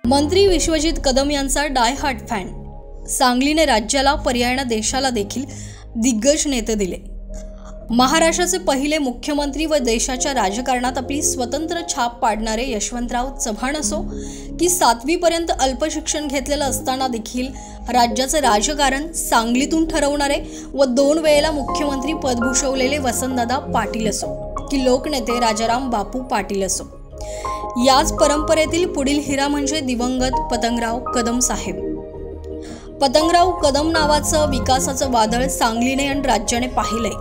मंत्री विश्वजित कदम यांचा डाय heart fan. सांगलीने राज्याला पर्यायाने देशाला देखील दिग्गज नेते दिले. महाराष्ट्राचे पहिले मुख्यमंत्री व देशाच्या राजकारणात आपली स्वतंत्र छाप पाडणारे यशवंतराव चव्हाण असो की 7वी पर्यंत अल्पशिक्षण घेतलेलं असताना देखील राज्याचे राजकारण सांगलीतून ठरवणारे व 2 वेळेला मुख्यमंत्री पद भूषवलेले वसंतदादा पाटील असो की लोकनेते राजाराम बापू पाटील असो, याच परंपरेतील पुढील हिरा म्हणजे दिवंगत पतंगराव कदम साहेब. पतंगराव कदम नावाचं विकासाचं वादळ सांगलीने आणि राज्याने पाहिलंय.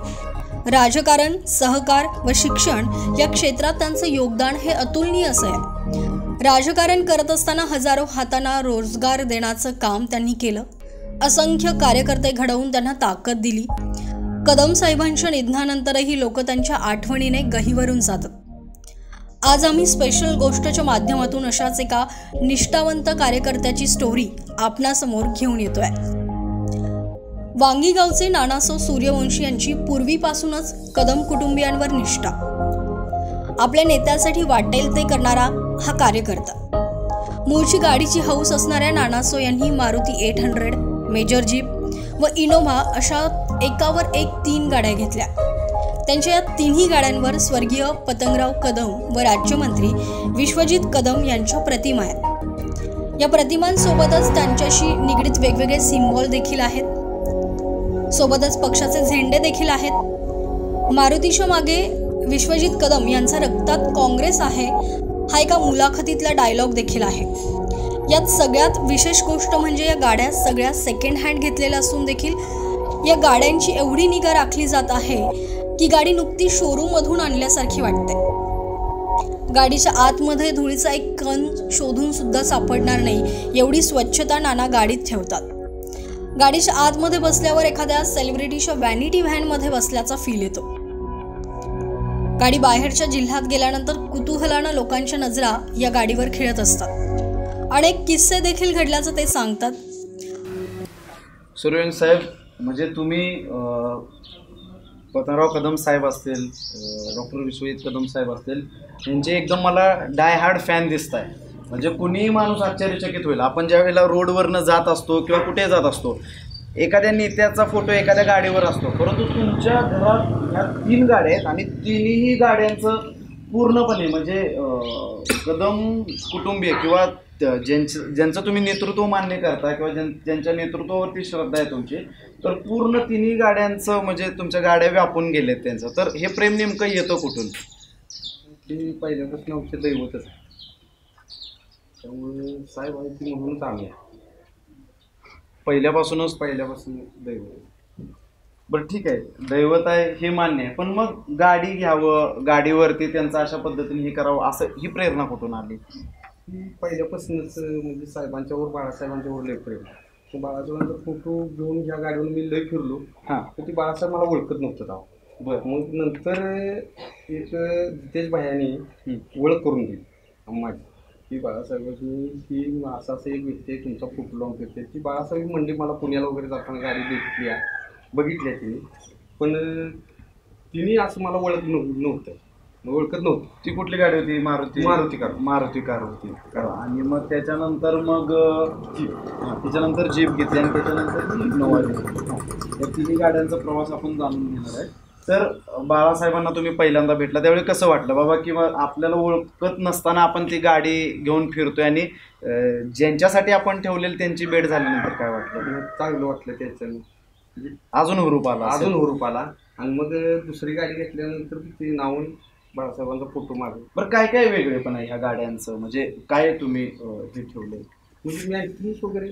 राजकारण, सहकार व शिक्षण या क्षेत्रात त्यांचं योगदान हे अतुलनीय असं आहे. राजकारण करत असताना हजारो हातांना रोजगार देण्याचं काम त्यांनी केलं. असंख्य कार्यकर्ते घडवून त्यांना ताकद दिली. कदम साहेबांच्या निधनानंतरही लोक त्यांच्या आठवणीने गहिवरून जातात. आज आम्ही स्पेशल गोष्टच्या माध्यमातून अशाच एका निष्ठावंत कार्यकर्त्याची स्टोरी आपणासमोर घेऊन येतोय. वांगी गावचे नानासो सूर्यवंशी यांची पूर्वीपासूनच कदम कुटुंबियांवर निष्ठा. आपल्या नेत्यासाठी वाटेल ते करणारा हा कार्यकर्ता. मूळची गाडीची हौस असणाऱ्या नानासो यांनी मारुती 800, मेजर जीप व इनोव्हा अशा एकावर एक 3 गाड्या घेतल्या. त्यांच्या या 3ही गाड्यांवर स्वर्गीय पतंगराव कदम व राज्यमंत्री विश्वजित कदम यांच्या प्रतिमा आहेत. या प्रतिमांसोबतच त्यांच्याशी निगडीत वेगवेगळे सिम्बॉल देखील आहेत. सोबतच पक्षाचे झेंडे देखील आहेत. मारुतीच्या मागे विश्वजित कदम यांचा रक्तात काँग्रेस आहे हा एका मुलाखतीतला डायलॉग देखील आहे. यात सगळ्यात विशेष गोष्ट म्हणजे या गाड्या सगळ्या सेकंड हँड घेतलेल्या असून देखील या गाड्यांची एवढी निगा राखली जात आहे की गाडी नुकती शोरूममधून आणल्यासारखी वाटते. गाडीच्या आतमध्ये धुळीचा एक कण शोधून सुद्धा सापडणार नाही एवढी स्वच्छता नाना गाडीत ठेवतात. गाडीच्या आतमध्ये बसल्यावर एखाद्या सेलिब्रिटीच्या व्हॅनिटी व्हॅनमध्ये बसल्याचा फील येतो. गाडी बाहेरच्या जिल्ह्यात गेल्यानंतर कुतूहलानं लोकांच्या नजरा या गाडीवर खेळत असतात. अनेक किस्से देखील घडल्याचं ते सांगतात. सूर्यवंशी साहेब, म्हणजे तुम्ही पतंगराव कदम साहेब असतील, डॉक्टर विश्वजित कदम साहेब असतील, यांचे एकदम मला डाय हार्ड फॅन दिसत आहे. म्हणजे कुणीही माणूस आश्चर्यचकित होईल. आपण ज्या वेळेला रोडवरनं जात असतो किंवा कुठे जात असतो, एखाद्या नेत्याचा फोटो एखाद्या गाडीवर असतो, परंतु तुमच्या घरात ह्या 3 गाड्या आहेत आणि 3ही गाड्यांचं पूर्णपणे म्हणजे कदम कुटुंबीय किंवा ज्यांचं तुम्ही नेतृत्व मान्य करता किंवा ज्यांच्या नेतृत्वावरती श्रद्धा आहे तुमची, तर पूर्ण 3ही गाड्यांचं म्हणजे तुमच्या गाड्या व्यापून गेलेत त्यांचं. तर हे प्रेम नेमकं येतं कुठून? ती पहिल्यापासून आमचे दैवतच आहे. त्यामुळे साहेब आहे ती म्हणूनच आम्ही पहिल्यापासून दैवत. बरं ठीक आहे, दैवत आहे हे मान्य आहे, पण मग गाडी घ्यावं, गाडीवरती त्यांचं अशा पद्धतीने हे करावं असं ही प्रेरणा कुठून आली? पहिल्यापासूनच म्हणजे साहेबांच्यावर, बाळासाहेबांच्यावर लय प्रेम. बाळासाहेबांचा फोटो घेऊन ह्या गाडीवर मी लय फिरलो. तर ती बाळासाहेब मला ओळखत नव्हतं तेव्हा. बरं. मग नंतर एक जितेश भायानी ओळख करून दिली माझी की बाळासाहेबांनी ही असं एक व्यक्ती आहे, तुमचा फोटो लावून फिरते. ती बाळासाहेब मंडळी मला पुण्याला वगैरे जाताना गाडी बघितली तिने, पण तिने असं मला ओळखत नव्हतं. ती कुठली गाडी होती? मारुती कार होती. आणि मग त्याच्यानंतर मग त्याच्यानंतर जीप घेतली आणि त्याच्यानंतर इनोव्हा घेतली. या 3ही गाड्यांचा प्रवास आपण जाणून घेणार आहे. तर बाळासाहेबांना तुम्ही पहिल्यांदा भेटला त्यावेळी कसं वाटलं बाबा, किंवा आपल्याला ओळखत नसताना आपण ती गाडी घेऊन फिरतोय आणि ज्यांच्यासाठी आपण ठेवलेली त्यांची भेट झाल्यानंतर काय वाटलं? चांगलं वाटलं. त्याचं अजून हुरूप आला. आणि मग दुसरी गाडी घेतल्यानंतर ते नावून बाळासाहेबांचा फोटो मारला. बरं, काय काय वेगळे पण आहे ह्या गाड्यांचं? म्हणजे काय तुम्ही हे ठेवले? म्हणजे मेंटेनन्स वगैरे.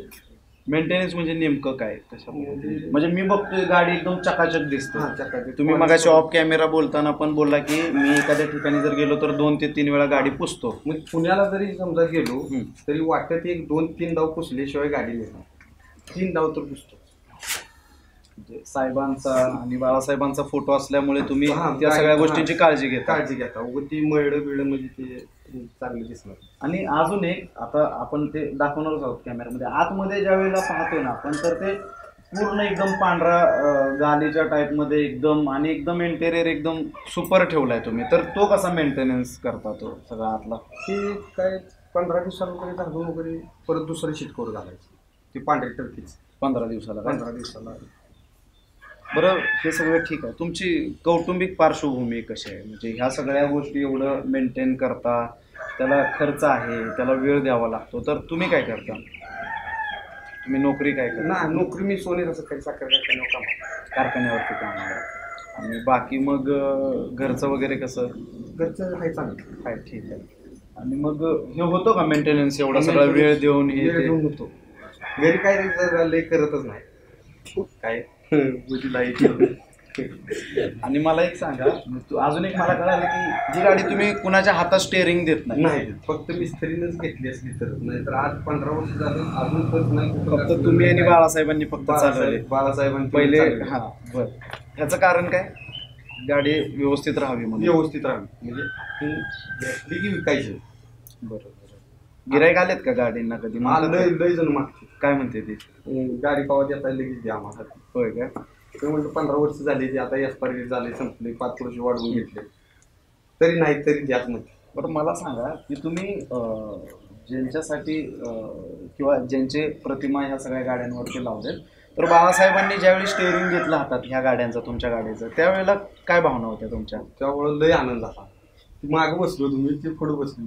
मेंटेनन्स म्हणजे नेमकं काय? म्हणजे मी बघतोय गाडी एकदम चकाचक दिसते. तुम्ही मगाशी ऑफ कॅमेरा बोलताना पण बोलला की मी एखाद्या ठिकाणी जर गेलो तर 2 ते 3 वेळा गाडी पुसतो. मग पुण्याला जरी समजा गेलो तरी वाटत 1-2-3 डाव पुसल्याशिवाय गाडी नाही. 3 डाव तर पुसतो. साहेबांचा आणि बाळासाहेबांचा फोटो असल्यामुळे तुम्ही त्या सगळ्या गोष्टींची काळजी घेता. ती मळं बिळं म्हणजे ते चांगलं दिसणार. आणि अजून एक, आता आपण ते दाखवणारच आहोत कॅमेऱ्यामध्ये, आतमध्ये ज्या वेळेला पाहतोय ना आपण, तर ते पूर्ण एकदम पांढरा गालीच्या टाईपमध्ये एकदम, आणि एकदम इंटेरियर एकदम सुपर ठेवलाय तुम्ही. तर तो कसा मेंटेनन्स करता तो सगळा आतला? ते काय 15 दिवसाला वगैरे झाडून वगैरे परत दुसरं शीट करून घालायचं. ते पांढरे टर्कीच 15 दिवसाला काय? 15 दिवसाला. बरं, हे सगळं ठीक आहे. तुमची कौटुंबिक पार्श्वभूमी कशी आहे? म्हणजे ह्या सगळ्या गोष्टी एवढं मेंटेन करता, त्याला खर्च आहे, त्याला वेळ द्यावा लागतो, तर तुम्ही काय करता? तुम्ही नोकरी काय करता? नाही, नोकरी मी सोने तसं काही साखर कारखान्यावरती काम आहे. आणि बाकी मग घरचं वगैरे कसं? घरचं आहे चांगलं काय ठीक आहे. आणि मग हे होतं का मेंटेनन्स एवढा सगळा वेळ देऊन? हे वेळ देऊन होतो. घरी काय लय करतच नाही काय लाईट. आणि मला एक सांगा, अजून एक मला कळालं की जी गाडी तुम्ही कुणाच्या हातात स्टेअरिंग देत नाही, फक्त मिस्त्रीनंच घेतली असली तर. नाही तर आज 15 वर्ष झालं अजून पण नाही. फक्त तुम्ही आणि बाळासाहेबांनी फक्त चालवले. बाळासाहेबांनी पहिले. हा, बरं. ह्याचं कारण काय? गाडी व्यवस्थित राहावी म्हणून. व्यवस्थित राहावी म्हणजे घेतली की विकायची. बरोबर. गिराईक आलेत का गाडींना कधी? लय जण मागते. काय म्हणते ते? गाडी पावा देता लगेच द्या आम्हाला. होय काय? ते म्हणतो 15 वर्ष झाली, ते आता एक्सपायरी झाले, संपले, 5 वर्ष वाढवून घेतले तरी नाही तरी द्याच म्हणते. बरं, मला सांगा की तुम्ही ज्यांच्यासाठी किंवा ज्यांचे प्रतिमा ह्या सगळ्या गाड्यांवरती लावलेत, तर बाळासाहेबांनी ज्यावेळी स्टेअरिंग घेतलं हातात ह्या गाड्यांचा, तुमच्या गाडीचं, त्यावेळेला काय भावना होत्या तुमच्या? त्यावेळेला लय आनंद झाला. मागं बसलो, तुम्ही ते पुढे बसली,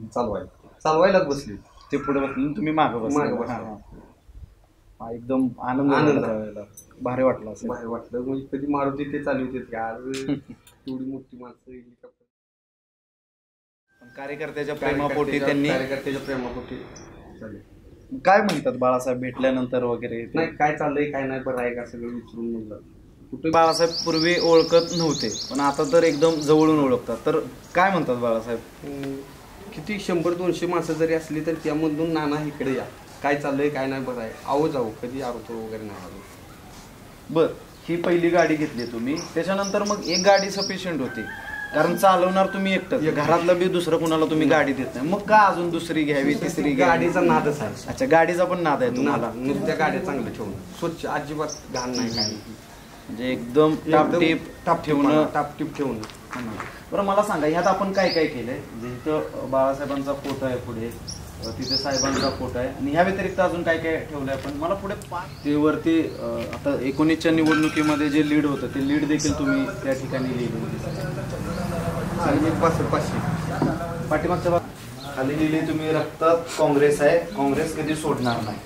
चालवायलाच बसली. ते पुढे बसले, तुम्ही मागं बसला. हा, एकदम आनंद झाला. भारी वाटलं असेल. भारी वाटलं. म्हणजे कधी मारुती ते चालवते की आज एवढी मोठी माणसं. कार्यकर्त्याच्या प्रेमापोटी त्यांनी. कार्यकर्त्याच्या प्रेमापोटी काय म्हणतात बाळासाहेब भेटल्यानंतर वगैरे? नाही, काय चाललंय काय नाही, बरं आहे का, सगळं विचारून म्हणलं. कुठे बाळासाहेब पूर्वी ओळखत नव्हते, पण आता तर एकदम जवळून ओळखतात, तर काय म्हणतात बाळासाहेब? किती 100-200 माणसं जरी असली तर त्यामधून नाना इकडे या, काय चाललंय काय नाही, बरं आहे, आहो जाऊ, कधी आरोतो वगैरे नाही आलो. बरं, ही पहिली गाडी घेतली तुम्ही, त्याच्यानंतर मग एक गाडी सफिशियंट होती, कारण चालवणार तुम्ही एकटंच, घरातलं बी दुसरं कुणाला तुम्ही गाडी देत नाही, मग का अजून दुसरी घ्यावी, तिसरी? गाडीचा नादच आहे. अच्छा, गाडीचा पण नाद आहे तुम्हाला? नुसत्या गाड्या चांगल्या ठेवून, स्वच्छ, अजिबात घाण नाही, काय नाही, म्हणजे एकदम टापटीप ठेवून. बरं, मला सांगा, ह्यात आपण काय काय केलंय? इथं बाळासाहेबांचा फोटो आहे, पुढे तिथे साहेबांचा फोटो आहे, आणि ह्या व्यतिरिक्त अजून काय काय ठेवलंय आपण? मला पुढे ते वरती आता 19च्या निवडणुकीमध्ये जे लीड होतं, ते लीड देखील तुम्ही त्या ठिकाणी लिहिली होती. पाठीमागच्या खाली लिहिली तुम्ही, रक्तात काँग्रेस आहे, काँग्रेस कधी सोडणार नाही.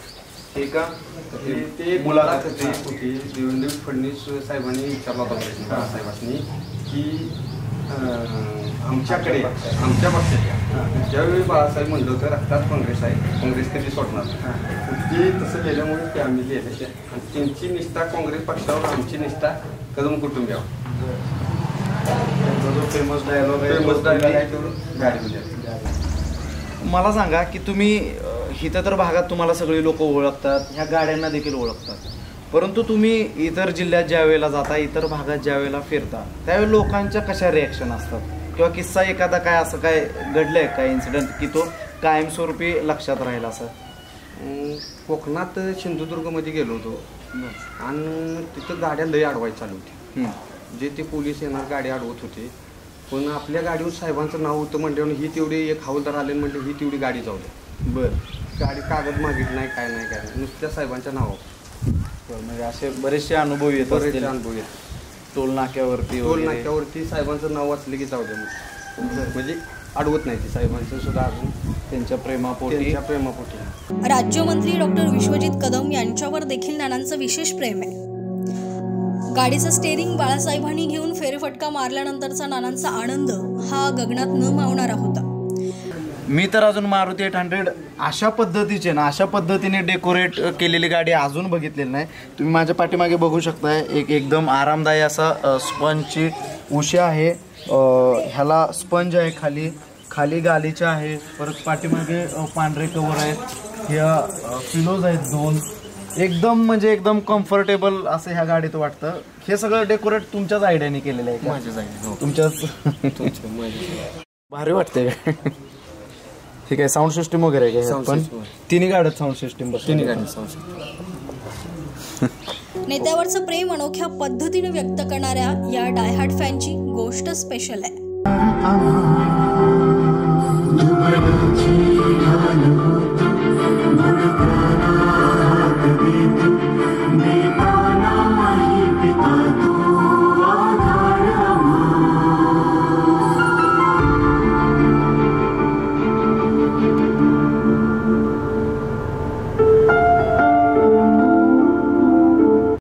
ठीक आहे. ते मुलाखत होती, देवेंद्र फडणवीस साहेबांनी विचारला होता बाळासाहेबांनी की आमच्या पक्षाच्या ज्यावेळी बाळासाहेब म्हणलं होतं रक्तात काँग्रेस आहे, काँग्रेस कधी सोडणार. ते तसं लिहिल्यामुळे ते आम्ही लिहिले, आणि त्यांची निष्ठा काँग्रेस पक्षावर, आमची निष्ठा कदम कुटुंबियावर. जो फेमस डायलॉग आहे. मला सांगा की तुम्ही इथं तर भागात तुम्हाला सगळी लोक ओळखतात, ह्या गाड्यांना देखील ओळखतात, परंतु तुम्ही इतर जिल्ह्यात ज्या वेळेला जाता, इतर भागात ज्या वेळेला फिरता, त्यावेळी लोकांच्या कशा रिॲक्शन असतात, किंवा किस्सा एखादा काय असं काय घडलंय काय इन्सिडेंट की तो कायमस्वरूपी लक्षात राहील असं? कोकणात सिंधुदुर्गमध्ये गेलो होतो, आणि तिथं गाड्या लय अडवायला चालू होती. जे ते पोलीस येणार गाडी अडवत होते, पण आपल्या गाडीवर साहेबांचं नाव होतं म्हणल्यावर ही तेवढी एक हवालदार आले म्हणजे ही तेवढी गाडी जाऊ दे. बरं, गाडी कागद मागितलं नाही, काय नाही, काय नाही, नुसत्या साहेबांच्या नावावर. म्हणजे असे बरेचसे अनुभव येत, बरेचसे अनुभव येत. टोल नाक्यावरती साहेबांचं नाव वाचलं की जाऊ दे, म्हणजे अडवत नाही ते साहेबांचं सुद्धा अजून त्यांच्या प्रेमापोटी. राज्यमंत्री डॉक्टर विश्वजित कदम यांच्यावर देखील नानांचं विशेष प्रेम आहे. गाडीचं स्टेअरिंग बाळासाहेबांनी घेऊन फेरफटका मारल्यानंतरचा नानांचा आनंद हा गगनात न मावणारा होता. मी तर अजून मारुती 800 अशा पद्धतीचे ना, अशा पद्धतीने डेकोरेट केलेली गाडी अजून बघितलेली नाही. तुम्ही माझ्या पाठीमागे बघू शकताय, एक एकदम आरामदायी असा स्पंजची उशी आहे, ह्याला स्पंज आहे, खाली गालीच्या आहे, परत पाठीमागे पांढरे कवर आहेत, ह्या पिलोज आहेत 2, एकदम म्हणजे एकदम कम्फर्टेबल असं ह्या गाडीत वाटतं. हे सगळं डेकोरेट तुमच्याच आयडियाने केलेलं आहे? माझ्याच आयडिया. तुमच्याच. भारी वाटते का? ठीक आहे. साऊंड सिस्टीम वगैरे आहे का? पण तिन्ही गाड्यात साऊंड सिस्टीम तिन्ही गाड्यात साऊंड सिस्टीम. नेत्यावरचं प्रेम अनोख्या पद्धतीने व्यक्त करणाऱ्या या डायहार्ट फॅनची गोष्ट स्पेशल आहे.